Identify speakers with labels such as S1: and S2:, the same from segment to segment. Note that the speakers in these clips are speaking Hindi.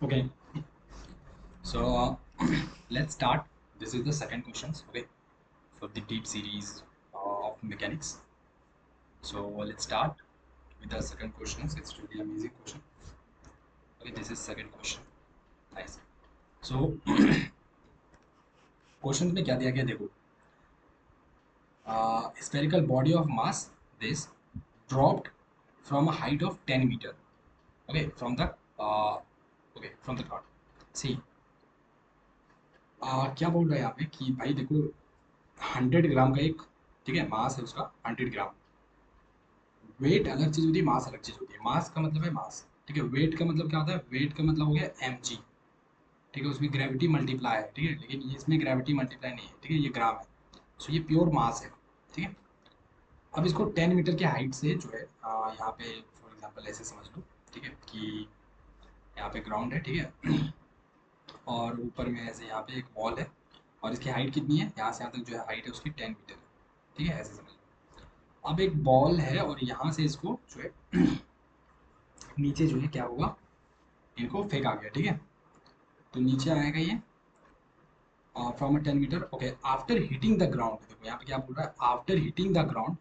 S1: Okay, so let's start. This is the second questions, okay, for the deep series of mechanics. So let's start with the second questions. It's really amazing question. Okay, this is second question. Nice. So question में क्या दिया गया देखो, spherical body of mass this dropped from a height of 10 meter, okay, from the from the ground. See, क्या बोल रहा है यहाँ पे कि भाई देखो 100 ग्राम का एक, ठीक है, मास है उसका 100 ग्राम। वेट अलग चीज होती है, मास अलग चीज होती है। मास का मतलब है मास, ठीक है। वेट का मतलब क्या होता है? वेट का मतलब हो गया mg, ठीक है। उसमें ग्रेविटी मल्टीप्लाई है, ठीक है, लेकिन ये इसमें ग्रेविटी मल्टीप्लाई नहीं है, ठीक है, ये ग्राम है। सो ये प्योर मास है, ठीक है। अब इसको 10 मीटर की हाइट से जो है यहाँ पे फॉर एग्जांपल ऐसे समझ लो, ठीक है, कि यहाँ पे ग्राउंड है, ठीक है, और ऊपर में ऐसे यहाँ पे एक वॉल है, और इसकी हाइट कितनी है? यहाँ से यहाँ तक जो है हाइट है उसकी 10 मीटर है, ठीक है, ऐसे समझ लो। अब एक बॉल है और यहाँ से इसको जो है नीचे जो है क्या होगा, इनको फेंका गया, ठीक है। तो नीचे आएगा ये from a 10 metre, okay. After hitting the ground, देखो यहाँ पे क्या बोल रहा है, after hitting the ground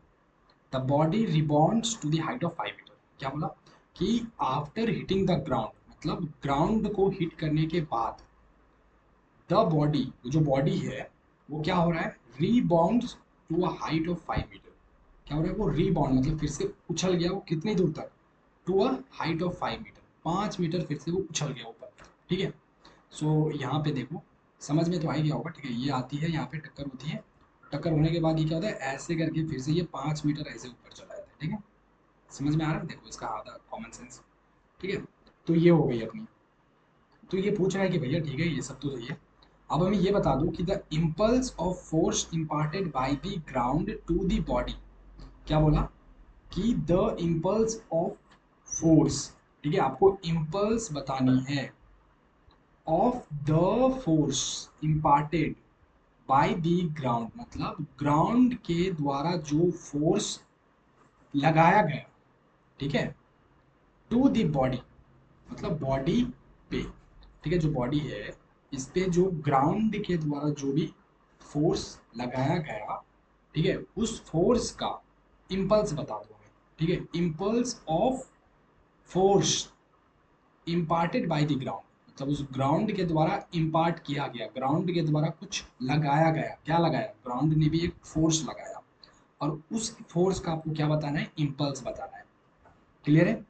S1: the body rebounds to the height of 5 metre. क्या बोला कि आफ्टर हिटिंग द ग्राउंड, मतलब ग्राउंड को हिट करने के बाद द बॉडी, जो बॉडी है वो क्या हो रहा है, rebounds to a height of 5 metre. क्या हो रहा है, वो रीबाउंड मतलब फिर से उछल गया, वो कितनी दूर तक, to a height of 5 metre, 5 metre फिर से वो उछल गया ऊपर, ठीक है। सो यहाँ पे देखो, समझ में तो आ ही गया होगा, ठीक है। ये आती है यहाँ पे, टक्कर होती है, टक्कर होने के बाद ये क्या होता है, ऐसे करके फिर से ये 5 मीटर ऐसे ऊपर चला जाता है, ठीक है। समझ में आ रहा है? देखो इसका आधा कॉमन सेंस, ठीक है। तो ये हो गई अपनी। तो ये पूछ रहा है कि भैया ठीक है, ये सब तो सही है, अब हमें ये बता दो कि the impulse of force imparted by the ground to the body. क्या बोला कि द इम्पल्स ऑफ फोर्स, ठीक है, आपको इम्पल्स बतानी है of the force imparted by the ground, मतलब ग्राउंड के द्वारा जो फोर्स लगाया गया, ठीक है, टू द बॉडी, मतलब बॉडी पे, ठीक है, जो बॉडी है इस पे जो ग्राउंड के द्वारा जो भी फोर्स लगाया गया, ठीक है, उस फोर्स का इम्पल्स बता दो हमें, ठीक है। Impulse of force imparted by the ground, मतलब उस ग्राउंड के द्वारा इम्पार्ट किया गया, ग्राउंड के द्वारा कुछ लगाया गया, क्या लगाया, ग्राउंड ने भी एक फोर्स लगाया, और उस फोर्स का आपको क्या बताना है, इम्पल्स बताना है। क्लियर है?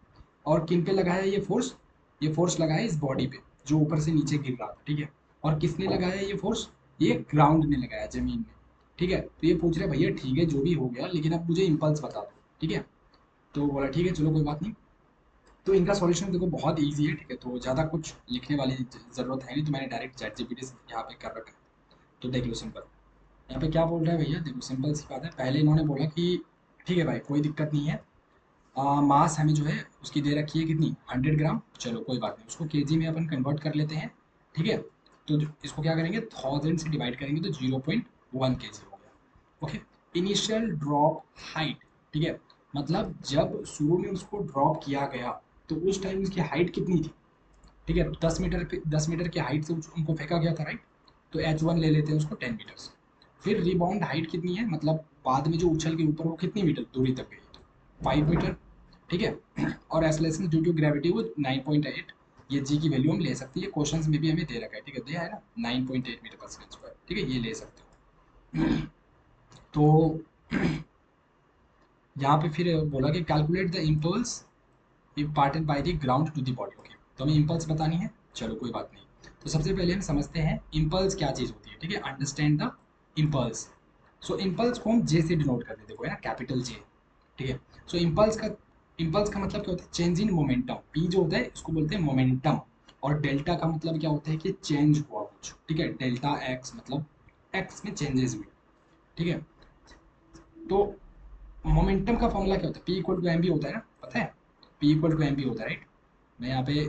S1: और किन पे लगाया ये फोर्स? ये फोर्स लगाया इस बॉडी पे जो ऊपर से नीचे गिर रहा था, ठीक है। और किसने लगाया ये फोर्स? ये ग्राउंड ने लगाया, जमीन ने, ठीक है। तो ये पूछ रहे भैया ठीक है जो भी हो गया, लेकिन अब मुझे इम्पल्स बता दो, ठीक है। तो बोला ठीक है चलो कोई बात नहीं। तो इनका सॉल्यूशन देखो बहुत ईजी है, ठीक है, तो ज़्यादा कुछ लिखने वाली ज़रूरत है नहीं, तो मैंने डायरेक्ट चैट जीपीटी से यहाँ पे कर रखा है। तो देख लो सिंपल, यहाँ पे क्या बोल रहा है भैया, देखो सिंपल सी बात है। पहले इन्होंने बोला कि ठीक है भाई कोई दिक्कत नहीं है, मास हमें जो है उसकी दे रखी है कितनी, 100 ग्राम। चलो कोई बात नहीं, उसको केजी में अपन कन्वर्ट कर लेते हैं, ठीक है। तो इसको क्या करेंगे, 1000 से डिवाइड करेंगे तो 0.1 kg हो गया, ओके। इनिशियल ड्रॉप हाइट, ठीक है, मतलब जब शुरू में उसको ड्रॉप किया गया तो उस टाइम उसकी हाइट कितनी थी, ठीक है, 10 मीटर पे, 10 मीटर की हाइट से उनको फेंका गया था, राइट। तो h1 ले लेते हैं उसको 10 मीटर। फिर रिबाउंड हाइट कितनी है, मतलब बाद में जो उछल के ऊपर वो कितनी मीटर दूरी तक गई, तो 5 मीटर, ठीक है। और एक्सेलरेशन ड्यू टू ग्रेविटी वो 9.8, ये जी की वैल्यू हम ले सकते हैं, क्वेश्चन में भी हमें दे रखा है, ठीक है, दिया है ना 9.8 मीटर पर सेकंड स्क्वायर, ठीक है, ये ले सकते हो। तो यहाँ पे फिर बोला कि calculate the impulse imparted by the ground to the body, okay. तो हमें इम्पल्स बतानी है, चलो कोई बात नहीं। तो सबसे पहले हम समझते हैं इम्पल्स क्या चीज़ होती है, ठीक है, understand the impulse. So impulse को हम जे से डिनोट करते हैं, देखो है ना, कैपिटल जे, ठीक है। सो इम्पल्स का मतलब क्या होता है, चेंज इन मोमेंटम। पी जो होता है इसको बोलते हैं मोमेंटम, और डेल्टा का मतलब क्या होता है कि चेंज हुआ कुछ, ठीक है। डेल्टा एक्स मतलब एक्स में चेंजेस हुए, ठीक है। तो मोमेंटम का फॉर्मूला क्या होता है, P equal to M V होता है ना, पता है, P equal to M V होता है, राइट। मैं यहाँ पे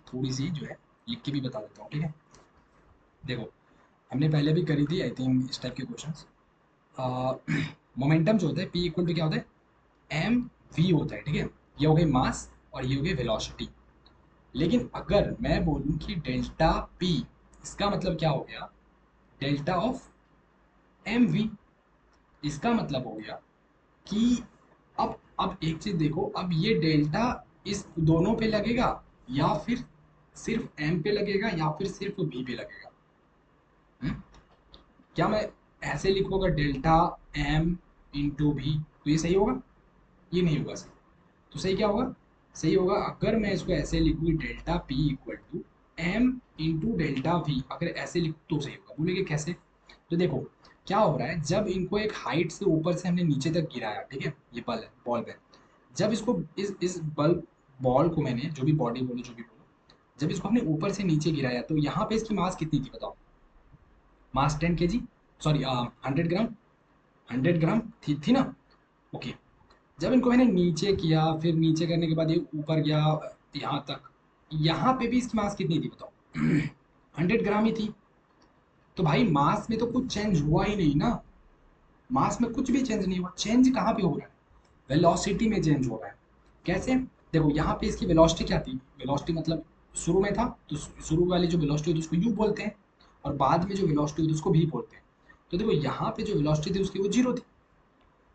S1: थोड़ी सी जो है लिख के भी बता देता हूँ, ठीक है। देखो हमने पहले भी करी थी आई थिंक इस टाइप के क्वेश्चंस। मोमेंटम जो होता है पी इक्वल टू क्या होता है, एम वी होता है, ठीक है। ये हो गई मास और ये हो गई वेलोसिटी। लेकिन अगर मैं बोलूं कि डेल्टा पी, इसका मतलब क्या हो गया, डेल्टा ऑफ एम वी। इसका मतलब हो गया कि अब एक चीज देखो, अब ये डेल्टा इस दोनों पे लगेगा या फिर सिर्फ एम पे लगेगा या फिर सिर्फ बी पे लगेगा। हम्म? क्या मैं ऐसे लिखूंगा डेल्टा एम इंटू भी, तो ये सही होगा? ये नहीं होगा सही। तो सही क्या होगा? सही होगा अगर मैं इसको ऐसे लिखूँ, delta P equal to M into delta V, अगर ऐसे लिखूँ तो सही होगा। बोलेंगे कैसे? तो देखो क्या हो रहा है, जब इनको एक हाइट से ऊपर से हमने नीचे तक गिराया, ठीक है, ये बल है, बॉल है। जब इसको इस बॉल को मैंने, जो भी बॉडी बोलो जो भी बोलो, जब इसको हमने ऊपर से नीचे गिराया तो यहाँ पे इसकी मास कितनी थी बताओ? मास 10 kg, सॉरी 100 ग्राम। 100 ग्राम थी ना? ओके। जब इनको मैंने नीचे किया, फिर नीचे करने के बाद ये ऊपर गया यहाँ तक, यहाँ पे भी इसकी मास कितनी थी बताओ? 100 ग्राम ही थी। तो भाई मास में तो कुछ चेंज हुआ ही नहीं ना। मास में कुछ भी चेंज नहीं हुआ। चेंज कहाँ पे हो रहा है? वेलोसिटी में चेंज हो रहा है। कैसे? देखो यहाँ पे इसकी वेलोसिटी क्या थी? वेलोसिटी मतलब शुरू में था तो शुरू वाली जो वेलोसिटी होती है उसको यू बोलते हैं, और बाद में जो वेलोसिटी होती है उसको भी बोलते हैं। तो देखो यहाँ पे जो वेलोसिटी थी उसकी वो जीरो थी,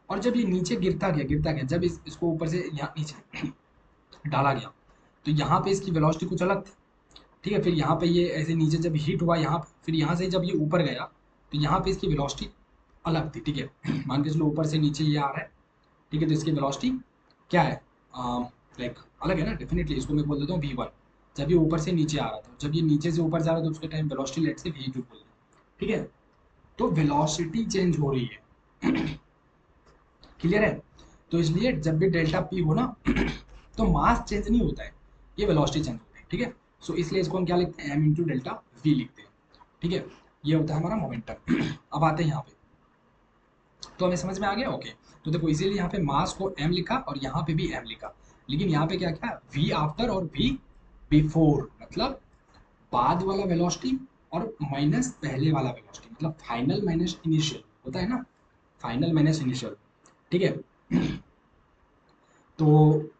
S1: और जब ये नीचे गिरता गया, जब इसको ऊपर से यहाँ नीचे डाला गया तो यहाँ पे इसकी वेलोसिटी कुछ अलग थी। ठीक है, फिर यहाँ पे ये ऐसे नीचे जब हिट हुआ यहाँ, फिर यहाँ से जब ये ऊपर गया तो यहाँ पे इसकी वेलोसिटी अलग थी। ठीक है, मान के चलो ऊपर से नीचे ये आ रहा है, ठीक है, तो इसकी वेलोसिटी क्या है? लाइक अलग है ना, डेफिनेटली इसको मैं बोल देता हूँ v1। जब ये ऊपर से नीचे आ रहा था, जब ये नीचे से ऊपर जा रहा था, तो उसके टाइम वेलोसिटी लेट से v2 बोल दें। ठीक है, तो वेलोसिटी चेंज हो रही है। क्लियर है? तो इसलिए जब भी डेल्टा पी हो ना, तो मास चेंज नहीं होता है, ये वेलोसिटी चेंज होती है। ठीक है, सो इसलिए इसको हम क्या लिखते हैं? एम इंटू डेल्टा वी लिखते हैं। ठीक है, ये होता है हमारा मोमेंटम। अब आते हैं यहाँ पे, तो हमें समझ में आ गया? ओके। तो देखो इसीलिए यहाँ पे मास को एम लिखा और यहाँ पे भी एम लिखा, लेकिन यहाँ पे क्या क्या? वी आफ्टर और वी बिफोर, मतलब बाद वाला वेलोसिटी और माइनस पहले वाला वेलोसिटी, मतलब फाइनल माइनस इनिशियल होता है ना, फाइनल माइनस इनिशियल। ठीक है, तो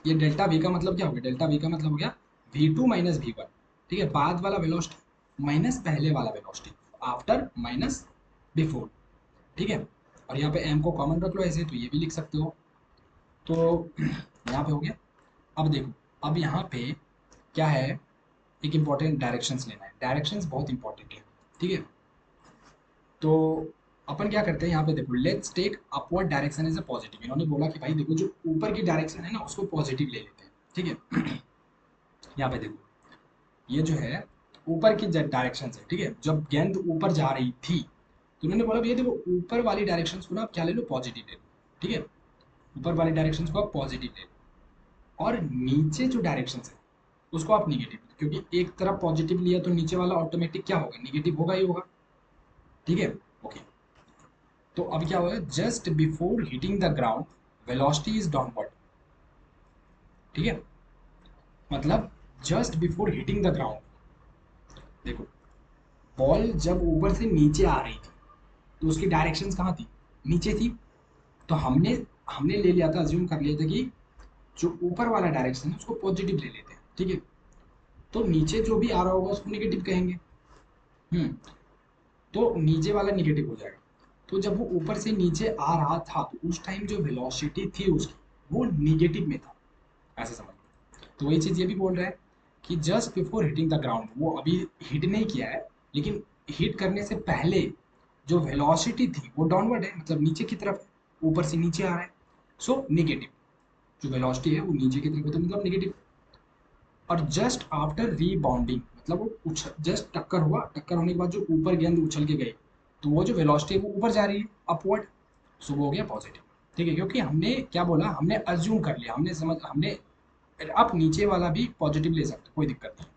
S1: ये डेल्टा वी का मतलब क्या हो गया? डेल्टा वी का मतलब हो गया v2 माइनस v1। ठीक है, बाद वाला वेलोसिटी माइनस पहले वाला वेलोसिटी, आफ्टर माइनस बिफोर। ठीक है, और यहाँ पे m को कॉमन रख लो ऐसे, तो ये भी लिख सकते हो। तो यहाँ पे हो गया। अब देखो, अब यहाँ पे क्या है, एक इंपॉर्टेंट डायरेक्शंस लेना है। डायरेक्शंस बहुत इंपॉर्टेंट है। ठीक है, तो अपन क्या करते हैं यहाँ पे, देखो let's take upward direction as a positive. इन्होंने बोला कि भाई देखो जो ऊपर की डायरेक्शन है ना उसको पॉजिटिव ले लेते हैं। ठीक है, यहाँ पे देखो ये जो है ऊपर की डायरेक्शन है। ठीक है, जब गेंद ऊपर जा रही थी तो उन्होंने बोला भैया देखो ऊपर वाली डायरेक्शन को ना आप क्या ले लो? पॉजिटिव ले लो। ठीक है, ऊपर वाली डायरेक्शन को आप पॉजिटिव ले लो, और नीचे जो डायरेक्शन है उसको आप निगेटिव, क्योंकि एक तरफ पॉजिटिव लिया तो नीचे वाला ऑटोमेटिक क्या होगा? निगेटिव होगा ही होगा। ठीक है, ओके। तो अब क्या होगा? Just before hitting the ground velocity is downward. ठीक है, मतलब just before hitting the ground, देखो बॉल जब ऊपर से नीचे आ रही थी तो उसकी डायरेक्शंस कहाँ थी? नीचे थी। तो हमने हमने ले लिया था, अज्यूम कर लिया था कि जो ऊपर वाला डायरेक्शन है उसको पॉजिटिव ले लेते हैं। ठीक है, तो नीचे जो भी आ रहा होगा उसको नेगेटिव कहेंगे। हम्म, तो नीचे वाला निगेटिव हो जाएगा। तो जब वो ऊपर से नीचे आ रहा था तो उस टाइम जो वेलोसिटी थी उसकी वो निगेटिव में था, ऐसे समझ लो। तो वही चीज़ ये भी बोल रहा है कि just before hitting the ground, वो अभी हिट नहीं किया है, लेकिन हिट करने से पहले जो वेलोसिटी थी वो डाउनवर्ड है, मतलब नीचे की तरफ है, ऊपर से नीचे आ रहा है। सो निगेटिव, जो वेलोसिटी है वो नीचे की तरफ है, तो मतलब निगेटिव। और जस्ट आफ्टर रीबाउंडिंग, मतलब वो जस्ट टक्कर हुआ, टक्कर होने के बाद जो ऊपर गेंद उछल के गई तो वो जो वेलोसिटी है वो ऊपर जा रही है, अपवर्ड। सो वो हो गया पॉजिटिव। ठीक है, क्योंकि हमने क्या बोला, हमने अज्यूम कर लिया, हमने आप नीचे वाला भी पॉजिटिव ले सकते हो, कोई दिक्कत नहीं,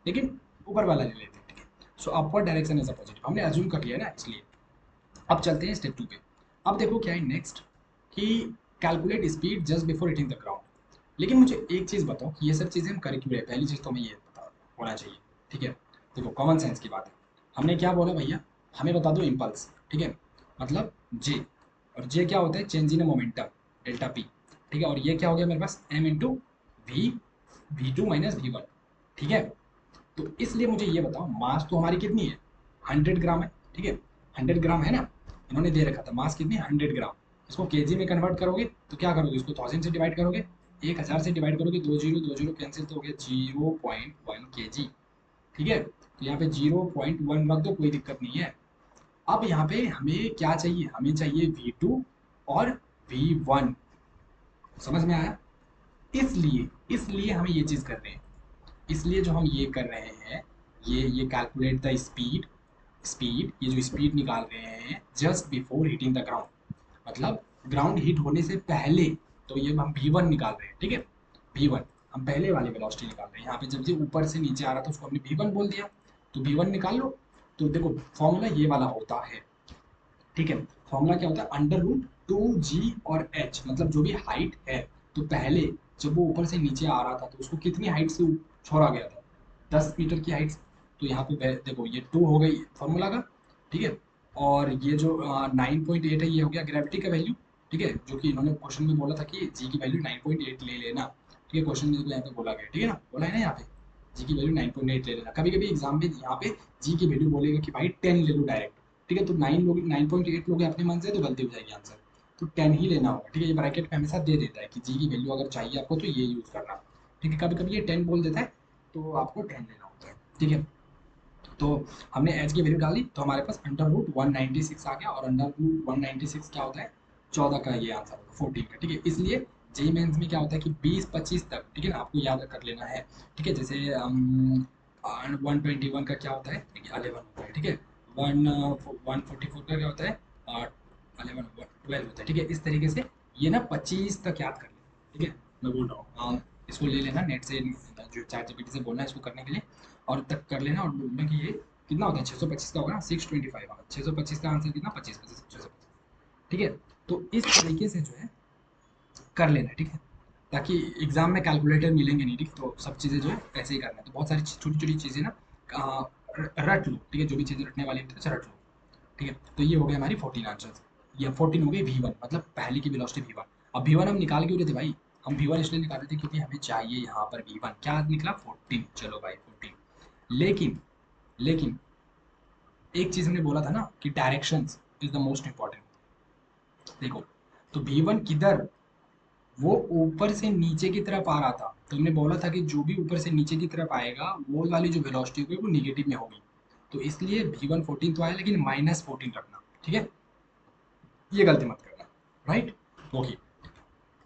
S1: लेकिन ऊपर वाला ले लेते हैं। ठीक है, so upward direction as a positive हमने अज्यूम कर लिया ना, इसलिए। अब चलते हैं स्टेप 2 पे। अब देखो क्या है नेक्स्ट, कि calculate speed just before hitting the ground. लेकिन मुझे एक चीज़ बताओ कि ये सब चीज़ें हम करें क्यों रहे? पहली चीज़ तो हमें ये पता होना चाहिए। ठीक है, देखो कॉमन सेंस की बात है। हमने क्या बोला भैया? हमें बता दो इम्पल्स। ठीक है, मतलब जे, और जे क्या होता है? Change in momentum, delta P. ठीक है, और ये क्या हो गया मेरे पास? M into V V2 minus V1, ठीक है। तो इसलिए मुझे ये बताओ, मास तो हमारी कितनी है, 100 ग्राम है, ठीक है, 100 ग्राम है ना, इन्होंने दे रखा था मास कितनी, 100 ग्राम। इसको केजी में कन्वर्ट करोगे तो क्या करोगे, इसको 1000 से डिवाइड करोगे, 1000 से डिवाइड करोगे, दो जीरो दो जीरो कैंसिल, तो हो गया 0.1 केजी, ठीक है। तो यहाँ पे 0.1 रख दो, कोई दिक्कत नहीं है। अब यहाँ पे हमें क्या चाहिए, हमें चाहिए V2 और V1, समझ में आया। इसलिए इसलिए हमें ये चीज़ कर रहे हैं, इसलिए जो हम ये कर रहे हैं, ये कैलकुलेट द स्पीड, ये जो स्पीड निकाल रहे हैं just before hitting the ground, मतलब ग्राउंड हिट होने से पहले। तो ये हम V1 निकाल रहे हैं, ठीक है, V1 हम पहले वाले वेलोसिटी निकाल रहे हैं। यहाँ पे जब ये ऊपर से नीचे आ रहा था उसको हमने V1 बोल दिया, तो V1 निकाल लो। तो देखो फॉर्मूला ये वाला होता है, ठीक है। फॉर्मूला क्या होता है, अंडर रूट 2G और H, मतलब जो भी हाइट है, तो पहले जब वो ऊपर से नीचे आ रहा था तो उसको कितनी हाइट से छोड़ा गया था, 10 मीटर की हाइट से। तो यहाँ पे देखो ये 2 हो गई फॉर्मूला का, ठीक है। और ये जो 9.8 है ये हो गया ग्रेविटी का वैल्यू, ठीक है, जो कि इन्होंने क्वेश्चन में बोला था कि जी की वैल्यू 9.8 ले लेना, ठीक है, क्वेश्चन में देखो यहाँ पे बोला गया, ठीक है ना, बोला है ना यहाँ पे जी की वैल्यू 9.8 ले लेना। कभी कभी एग्जाम में यहाँ पे जी की वैल्यू बोलेगा कि भाई 10 ले लो डायरेक्ट, ठीक है, तो 9.8 लोगे अपने मन से तो गलती हो जाएगी आंसर, तो 10 ही लेना होगा, ठीक है। ये ब्रैकेट में हमेशा दे देता है कि जी की वैल्यू अगर चाहिए आपको तो ये यूज़ करना, ठीक है। कभी कभी ये 10 बोल देता है तो आपको 10 लेना होता है, ठीक है। तो हमने एच की वैल्यू डाली तो हमारे पास अंडर रूट 196 आ गया, और अंडर रूट 196 क्या होता है, 14 का ये आंसर होगा, 14 का, ठीक है। इसलिए जेई मेंस में क्या होता है कि 20-25 तक, ठीक है ना, आपको याद कर लेना है, ठीक है। जैसे 121 का क्या होता है, 11 होता है, ठीक है। 144 का क्या होता है, 11 12 होता है, ठीक है। इस तरीके से ये ना 25 तक याद कर लेना, ठीक है। मैं बोल रहा हूँ इसको ले लेना नेट से, जो चैट जीपीटी से बोलना है इसको करने के लिए, और तक कर लेना, और बोलना कि ये कितना होता है, 625 का होगा ना, 625 होगा, 625 का आंसर कितना, 25 ठीक है। तो इस तरीके से जो है कर लेना, ठीक है, ताकि एग्जाम में कैलकुलेटर मिलेंगे नहीं, ठीक है, तो सब चीज़ें जो है ऐसे ही करना है। तो बहुत सारी छोटी छोटी चीज़ें ना रट लो, ठीक है, जो भी चीज़ें रटने वाली होती है रट लो, ठीक है। तो ये हो गया हमारी 14 आंसर, ये 14 हो गई V1, मतलब पहले की वेलोसिटी V1। अब V1 हम निकाल क्यों रहे थे भाई, हम V1 इसलिए निकाल रहे थे क्योंकि हमें चाहिए यहाँ पर V1, क्या निकला 14, चलो भाई 14। लेकिन लेकिन एक चीज़ हमने बोला था ना कि directions is the most important. देखो, तो V1 किधर, वो ऊपर से नीचे की तरफ आ रहा था, तो हमने बोला था कि जो भी ऊपर से नीचे की तरफ आएगा वो वाली जो वेलोसिटी होगी वो निगेटिव में होगी। तो इसलिए V1 14 तो आया, लेकिन -14 रखना, ठीक है, ये गलती मत करना, राइट, ओके।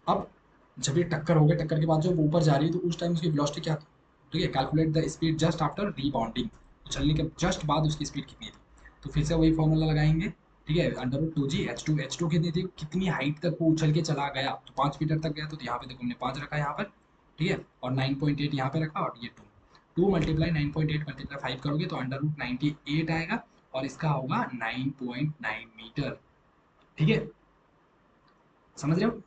S1: अब जब ये टक्कर हो गया, टक्कर के बाद जब वो ऊपर जा रही है तो उस टाइम उसकी वेलोसिटी क्या थी, ठीक है, calculate the speed just after rebounding, उछलने के जस्ट बाद उसकी स्पीड कितनी थी। तो फिर से वही फॉर्मूला लगाएंगे, ठीक है, अंडर रूट 2G H2 कितनी थी, कितनी हाइट तक वो उछल के चला गया, तो 5 मीटर तक गया, तो यहाँ पे देखो हमने 5 रखा है यहाँ पर, ठीक है, और 9.8 यहाँ पे रखा, और ये 2 मल्टीप्लाई 9.8 मल्टीप्लाई 5 करोगे तो अंडर रूट 98 आएगा, और इसका होगा 9.9 मीटर, ठीक है, समझ रहे हो।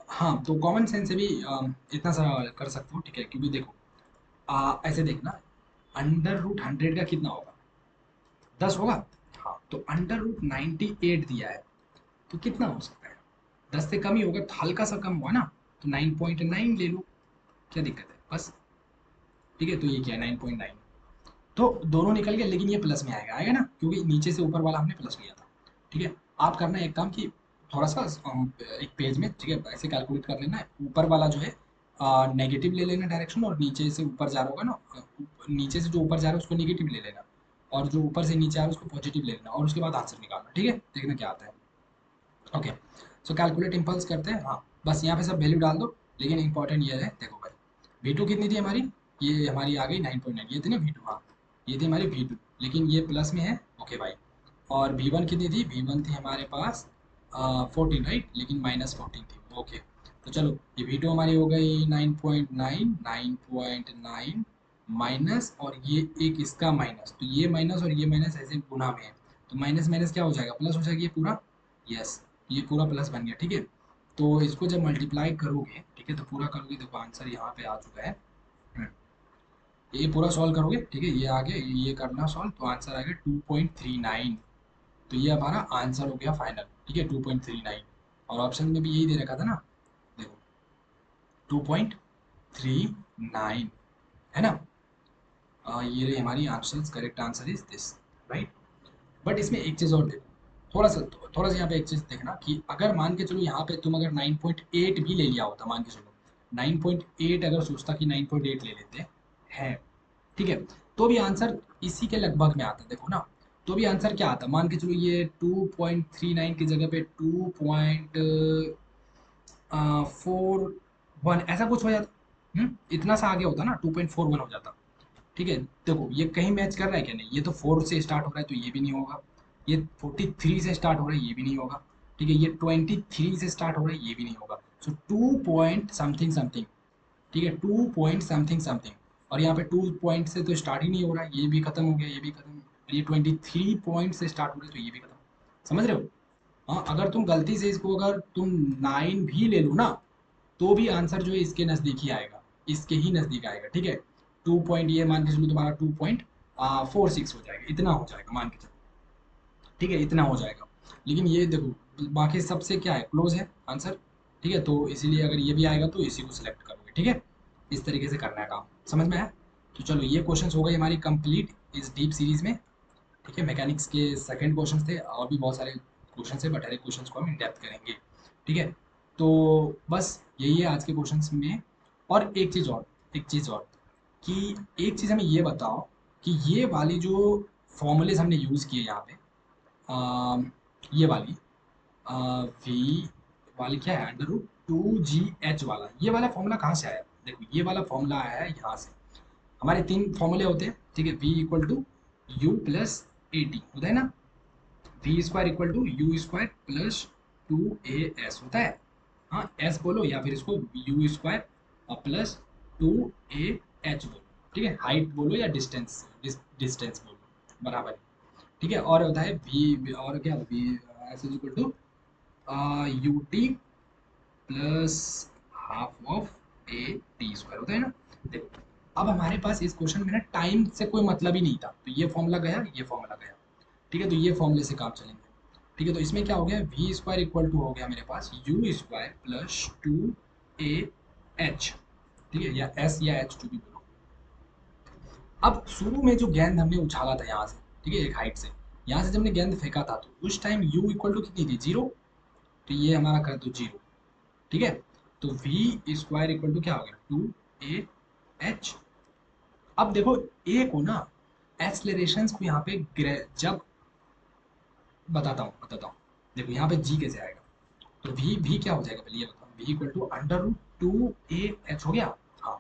S1: हाँ, तो कॉमन सेंस से भी इतना सारा कर सकते हो, ठीक है, क्योंकि देखो ऐसे देखना, अंडर रूट 100 का कितना होगा, 10 होगा। हाँ, तो अंडर रूट 98 दिया है, तो कितना हो सकता है, 10 से कम ही होगा, तो हल्का सा कम हुआ ना, तो 9.9 ले लो, क्या दिक्कत है, बस, ठीक है। तो ये क्या है, 9.9, तो दोनों निकल गए, लेकिन ये प्लस में आएगा, आएगा ना, क्योंकि नीचे से ऊपर वाला हमने प्लस लिया था, ठीक है। आप करना एक काम कि थोड़ा सा एक पेज में, ठीक है, ऐसे कैलकुलेट कर लेना, ऊपर वाला जो है नेगेटिव ले लेना डायरेक्शन, और नीचे से ऊपर जा रहा होगा ना, नीचे से जो ऊपर जा रहा है उसको नेगेटिव ले लेना, और जो ऊपर से नीचे आ रहा है उसको पॉजिटिव ले लेना, और उसके बाद आंसर निकालना, ठीक है, देखना क्या आता है। ओके, सो कैलकुलेट इम्पल्स करते हैं, हाँ, बस यहाँ पे सब वैल्यू डाल दो, लेकिन इंपॉर्टेंट ये है, देखो भाई, V2 कितनी थी हमारी, ये हमारी आ गई 9.9, ये थी ना V2, हाँ, ये थी हमारी V2, लेकिन ये प्लस में है, ओके भाई। और V1 कितनी थी, V1 थी हमारे पास 14, राइट, लेकिन -14 थी, ओके। तो चलो ये V2 हमारी हो गई 9.9, 9.9 माइनस, और ये एक इसका माइनस, तो ये माइनस और ये माइनस ऐसे गुना में है, तो माइनस माइनस क्या हो जाएगा, प्लस हो जाएगा ये पूरा, यस, ये पूरा प्लस बन गया, ठीक है। तो इसको जब मल्टीप्लाई करोगे, ठीक है, तो पूरा करोगे, देखो आंसर यहाँ पे आ चुका है। हम्म, ये पूरा सॉल्व करोगे, ठीक है, ये आ गया, ये करना सॉल्व, तो आंसर आ गया 2.39, तो ये हमारा आंसर हो गया फाइनल, ठीक है, 2.39। और ऑप्शन में भी यही दे रखा था ना, देखो 39 है ना। ये रही हमारी answer, correct answer is this, right. But इसमें एक चीज़ और देखो, थोड़ा सा यहाँ पे एक चीज़ देखना कि अगर मान के चलो यहाँ पे तुम अगर 9.8 भी ले लिया होता, मान के चलो 9.8 अगर सोचता कि 9.8 ले लेते हैं, ठीक है, तो भी आंसर इसी के लगभग में आता, देखो ना। तो भी आंसर क्या आता, मान के चलो ये 2.39 की जगह पे 2.41 ऐसा कुछ हो जाता। इतना सा आगे होता ना, 2.41 हो जाता। ठीक है, देखो ये कहीं मैच कर रहा है क्या, नहीं, ये तो 4 से स्टार्ट हो रहा है तो ये भी नहीं होगा। ये 43 से स्टार्ट हो रहा है, ये भी नहीं होगा। ठीक है, ये 23 से स्टार्ट हो रहा है, ये भी नहीं होगा। सो 2 पॉइंट समथिंग समथिंग, ठीक है, 2 पॉइंट समथिंग समथिंग। और यहाँ पे 2 पॉइंट से तो स्टार्ट ही नहीं हो रहा है, ये भी खत्म हो गया, ये भी खत्म। और ये 23 पॉइंट से स्टार्ट हो रहा है तो ये भी खत्म। समझ रहे हो। हाँ, अगर तुम गलती से इसको अगर तुम 9 भी ले लो ना, तो भी आंसर जो है इसके नज़दीक ही आएगा, इसके ही नज़दीक आएगा। ठीक है, 2 पॉइंट ये मान के चलो तुम्हारा 2.46 हो जाएगा, इतना हो जाएगा मान के चलो। ठीक है, इतना हो जाएगा। लेकिन ये देखो बाकी सबसे क्या है, क्लोज है आंसर। ठीक है, तो इसीलिए अगर ये भी आएगा तो इसी को सिलेक्ट करोगे। ठीक है, इस तरीके से करना है काम, समझ में आया। तो चलो ये क्वेश्चंस हो गए हमारी कंप्लीट इस डीप सीरीज में। ठीक है, मैकेनिक्स के सेकंड क्वेश्चन थे, और भी बहुत सारे क्वेश्चन है, बट हर एक क्वेश्चन को हम इन डेप्थ करेंगे। ठीक है, तो बस यही है आज के क्वेश्चंस में। और एक चीज़ और कि एक चीज़ हमें ये बताओ कि ये वाली जो फॉर्मूलेज हमने यूज़ किए यहाँ पे, ये वाली वी वाली क्या है, अंडर रूट 2 GH वाला, ये वाला फॉर्मूला कहाँ से आया। देखो ये वाला फॉर्मूला आया है यहाँ से। हमारे 3 फॉर्मूले होते हैं, ठीक है, V equal to U plus A T होता है ना, V square equal to U square plus 2AS होता है। हाँ, एस बोलो या फिर इसको यू स्क्वायर और प्लस 2AH बोलो। ठीक है, हाइट बोलो या डिस्टेंस बोलो, बराबर है। ठीक है, और होता है वी, और क्या V S is equal to U T plus half of A T square होता है ना। देखो अब हमारे पास इस क्वेश्चन में ना टाइम से कोई मतलब ही नहीं था, तो ये फॉर्मूला गया, ये फॉर्मूला गया। ठीक है, तो ये फॉर्मूले से काम चलेंगे। ठीक है, तो इसमें क्या हो गया, वी स्क्वायर इक्वल टू हो गया मेरे पास यू स्क्वायर प्लस 2AH। ठीक है, या एस या एच टू भी बोलो। अब शुरू में जो गेंद हमने उछाला था यहाँ से, ठीक है, एक हाइट से, यहाँ से जब हमने गेंद फेंका था तो उस टाइम यू इक्वल टू कितनी थी, 0। तो ये हमारा कर दो 0। ठीक है, तो वी स्क्वायर इक्वल टू क्या हो गया, 2AH। अब देखो ए को ना, एक्सलरेशंस को यहाँ पे जब बताता हूँ। देखो यहाँ पे जी कैसे आएगा, तो वी क्या हो जाएगा पहले ये बताओ, V equal to under root 2AH हो गया। हाँ,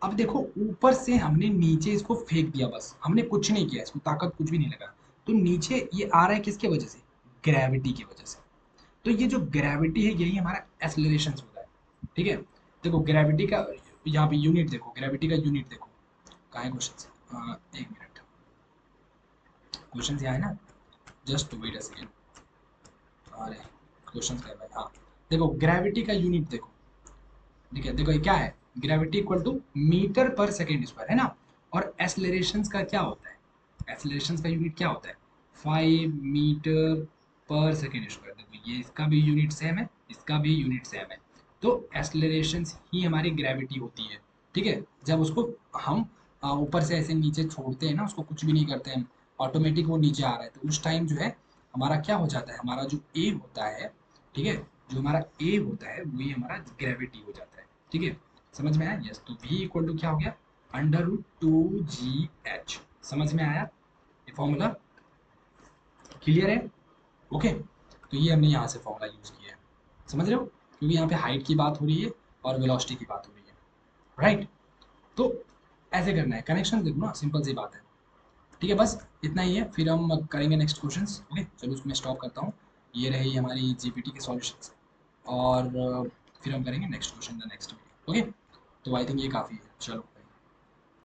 S1: अब देखो ऊपर से हमने नीचे इसको फेंक दिया, बस हमने कुछ नहीं किया, इसको ताकत कुछ भी नहीं लगा। तो नीचे ये आ रहा है किसके वजह से, ग्रेविटी की वजह से। तो ये जो ग्रेविटी है यही हमारा एक्सलरेशन होता है। ठीक है, देखो ग्रेविटी का यहाँ पे यूनिट देखो, ग्रेविटी का यूनिट देखो कहाँ है क्वेश्चन, एक मिनट, क्वेश्चन यहाँ है ना, जस्ट वेट अ सेकेंड। अरे क्वेश्चन क्या है भाई, हाँ, देखो ग्रेविटी का यूनिट देखो। ठीक है, देखो ये क्या है, ग्रेविटी इक्वल टू मीटर पर सेकेंड स्क्वायर है ना। और एक्सलरेशन का क्या होता है, एक्सलरेशन का यूनिट क्या होता है, 5 मीटर पर सेकेंड स्क्वायर। देखो ये इसका भी यूनिट सेम है, इसका भी यूनिट सेम है। तो एक्सलरेशन ही हमारी ग्रेविटी होती है। ठीक है, जब उसको हम ऊपर से ऐसे नीचे छोड़ते हैं ना, उसको कुछ भी नहीं करते हैं, ऑटोमेटिक वो नीचे आ रहा है, तो उस टाइम जो है हमारा क्या हो जाता है, हमारा जो ए होता है, ठीक है, जो हमारा ए होता है वही हमारा ग्रेविटी हो जाता है। ठीक है, समझ में आया, यस। तो वी इक्वल टू क्या हो गया, अंडर रूट 2GH। समझ में आया ये फॉर्मूला, क्लियर है। ओके, तो ये हमने यहाँ से फॉर्मूला यूज किया है, समझ रहे हो, क्योंकि यहाँ पे हाइट की बात हो रही है और वेलोसिटी की बात हो रही है, राइट। तो ऐसे करना है, कनेक्शन देखो ना, सिंपल सी बात है। ठीक है, बस इतना ही है, फिर हम करेंगे नेक्स्ट क्वेश्चन। ओके, चलो उसको मैं स्टॉप करता हूँ। ये रही हमारी जीपीटी के सॉल्यूशंस, और फिर हम करेंगे next question the next video. Okay, तो आई थिंक ये काफ़ी है, चलो।